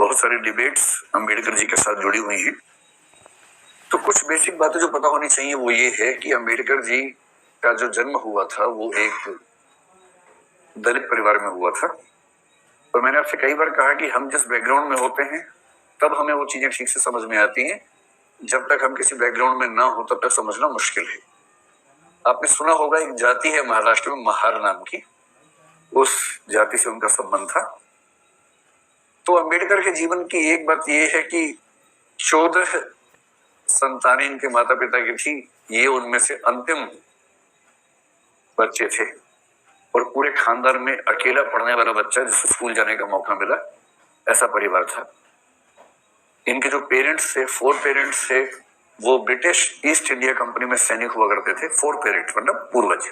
बहुत सारी डिबेट्स अम्बेडकर जी के साथ जुड़ी हुई हैं। तो कुछ बेसिक बातें जो पता होनी चाहिए वो ये है कि अम्बेडकर जी का जो जन्म हुआ था वो एक दलित परिवार में हुआ था। और मैंने आपसे कई बार कहा कि हम जिस बैकग्राउंड में होते हैं तब हमें वो चीजें ठीक से समझ में आती हैं, जब तक हम किसी बैकग्राउंड में ना हो तब तक समझना मुश्किल है। आपने सुना होगा एक जाति है महाराष्ट्र में महार नाम की, उस जाति से उनका संबंध था। तो अम्बेडकर के जीवन की एक बात यह है कि 14 संतानें इनके माता पिता की थी, ये उनमें से अंतिम बच्चे थे और पूरे खानदान में अकेला पढ़ने वाला बच्चा जिसे स्कूल जाने का मौका मिला, ऐसा परिवार था। इनके जो पेरेंट्स थे, 4 पेरेंट्स थे, वो ब्रिटिश ईस्ट इंडिया कंपनी में सैनिक हुआ करते थे। 4 पेरेंट्स मतलब पूर्वज।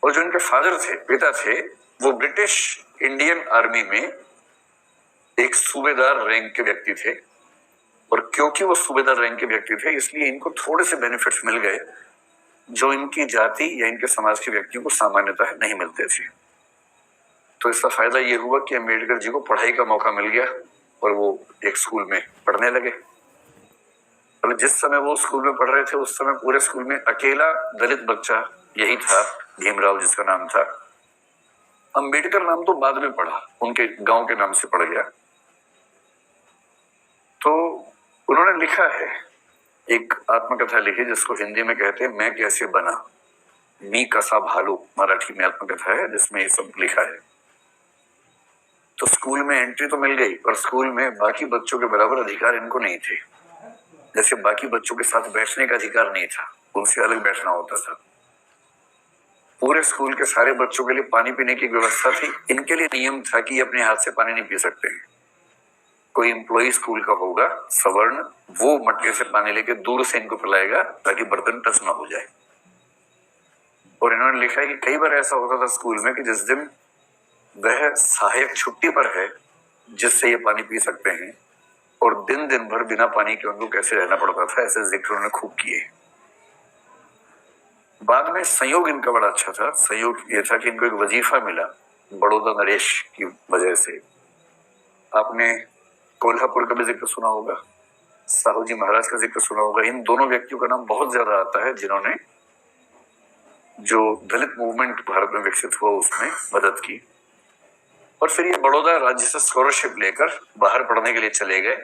और जो इनके फादर थे, पिता थे, वो ब्रिटिश इंडियन आर्मी में एक सूबेदार रैंक के व्यक्ति थे। और क्योंकि वो सूबेदार रैंक के व्यक्ति थे इसलिए इनको थोड़े से बेनिफिट्स मिल गए जो इनकी जाति या इनके समाज के व्यक्तियों को सामान्यतः नहीं मिलते थे। तो इसका फायदा ये हुआ कि अम्बेडकर जी को पढ़ाई का मौका मिल गया और वो एक स्कूल में पढ़ने लगे। और जिस समय वो स्कूल में पढ़ रहे थे उस समय पूरे स्कूल में अकेला दलित बच्चा यही था, भीमराव जिसका नाम था। अम्बेडकर नाम तो बाद में पढ़ा, उनके गांव के नाम से पड़ गया। तो उन्होंने लिखा है, एक आत्मकथा लिखी जिसको हिंदी में कहते हैं मैं कैसे बना, मी कसा भालू, मराठी में आत्मकथा है जिसमें ये सब लिखा है। तो स्कूल में एंट्री तो मिल गई और स्कूल में बाकी बच्चों के बराबर अधिकार इनको नहीं थे। जैसे बाकी बच्चों के साथ बैठने का अधिकार नहीं था, उनसे अलग बैठना होता था। पूरे स्कूल के सारे बच्चों के लिए पानी पीने की व्यवस्था थी, इनके लिए नियम था कि अपने हाथ से पानी नहीं पी सकते हैं। कोई एम्प्लॉय स्कूल का होगा सवर्ण, वो मटके से पानी लेके दूर से इनको पिलाएगा ताकि बर्तन टच ना हो जाए। और इन्होंने लिखा है कि कई बार ऐसा होता था स्कूल में कि जिस दिन वह सहायक छुट्टी पर है जिससे ये पानी पी सकते हैं, और दिन दिन भर बिना पानी के उनको कैसे रहना पड़ता था, ऐसे जिक्र उन्होंने खूब किए। बाद में संयोग इनका बड़ा अच्छा था। संयोग ये था कि इनको एक वजीफा मिला बड़ौदा नरेश की वजह से। आपने कोल्हापुर का भी जिक्र सुना होगा, साहू जी महाराज का जिक्र सुना होगा। इन दोनों व्यक्तियों का नाम बहुत ज्यादा आता है जिन्होंने जो दलित मूवमेंट भारत में विकसित हुआ उसमें मदद की। और फिर ये बड़ौदा राज्य से स्कॉलरशिप लेकर बाहर पढ़ने के लिए चले गए,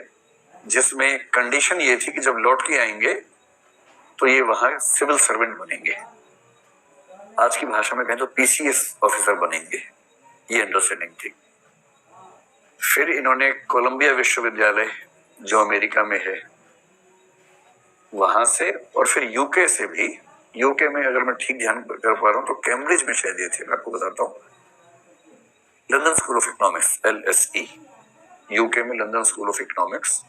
जिसमें कंडीशन ये थी कि जब लौट के आएंगे तो ये वहां सिविल सर्वेंट बनेंगे, आज की भाषा में कहें तो पीसीएस ऑफिसर बनेंगे, ये अंडरस्टैंडिंग थी। फिर इन्होंने कोलंबिया विश्वविद्यालय जो अमेरिका में है वहां से, और फिर यूके से भी, यूके में अगर मैं ठीक ध्यान कर पा रहा हूं तो कैम्ब्रिज में शायद ये थे, मैं आपको बताता हूँ, London School of Economics LSE, UK में London School of Economics.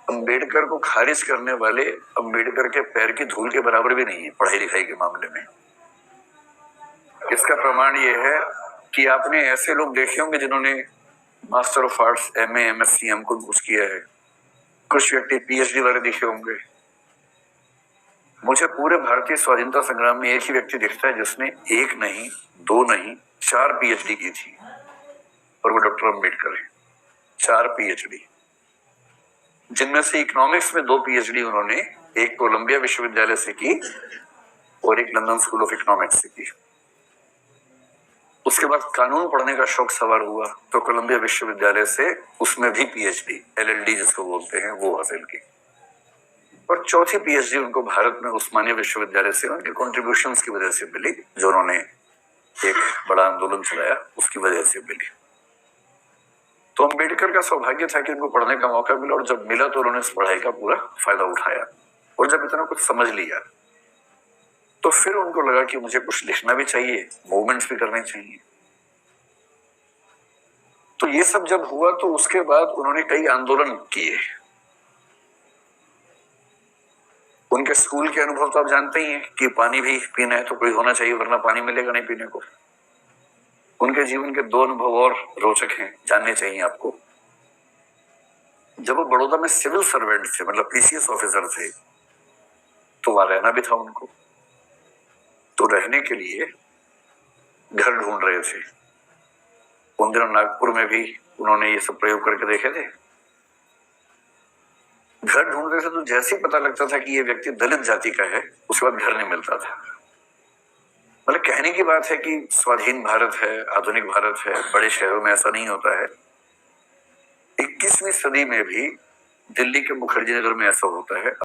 Ambedkar को खारिज करने वाले अम्बेडकर के पैर की धूल के बराबर भी नहीं है पढ़ाई लिखाई के मामले में। इसका प्रमाण ये है कि आपने ऐसे लोग देखे होंगे जिन्होंने master of arts, MA, MSc, हमको कुछ किया है। कुछ व्यक्ति PhD वाले दिखे होंगे। मुझे पूरे भारतीय स्वाधीनता संग्राम में एक ही व्यक्ति दिखता है जिसने 1 नहीं, 2 नहीं, 4 PhD की थी, और वो डॉक्टर अम्बेडकर है। 4 PhD, जिनमें से इकोनॉमिक्स में 2 PhD उन्होंने एक कोलंबिया विश्वविद्यालय से की और एक लंदन स्कूल ऑफ इकोनॉमिक्स से की। उसके बाद कानून पढ़ने का शौक सवार हुआ तो कोलंबिया विश्वविद्यालय से उसमें भी PhD, LLD जिसको बोलते हैं, वो हासिल की। और चौथी PhD उनको भारत में उस्मानिया विश्वविद्यालय से उनके कॉन्ट्रीब्यूशंस की वजह से मिली, जो उन्होंने एक बड़ा आंदोलन चलाया उसकी वजह से मिली। तो अम्बेडकर का सौभाग्य था कि उनको पढ़ने का मौका मिला, और जब मिला तो उन्होंने इस पढ़ाई का पूरा फायदा उठाया। और जब इतना कुछ समझ लिया तो फिर उनको लगा कि मुझे कुछ लिखना भी चाहिए, मूवमेंट्स भी करने चाहिए। तो ये सब जब हुआ तो उसके बाद उन्होंने कई आंदोलन किए। उनके स्कूल के अनुभव तो आप जानते ही हैं कि पानी भी पीना है तो कोई होना चाहिए वरना पानी मिलेगा नहीं पीने को। उनके जीवन के 2 अनुभव और रोचक हैं, जानने चाहिए आपको। जब वो बड़ौदा में सिविल सर्वेंट थे, मतलब PCS ऑफिसर थे, तो वहां रहना भी था उनको। तो रहने के लिए घर ढूंढ रहे थे। उन दिनों नागपुर में भी उन्होंने ये सब प्रयोग करके देखे थे। घर ढूंढते थे तो जैसे ही पता लगता था कि ये व्यक्ति दलित जाति का है, उसके बाद घर नहीं मिलता था। मतलब कहने की बात है कि स्वाधीन भारत है, आधुनिक भारत है, बड़े शहरों में ऐसा नहीं होता है। 21वीं सदी में भी दिल्ली के मुखर्जी नगर में ऐसा होता है।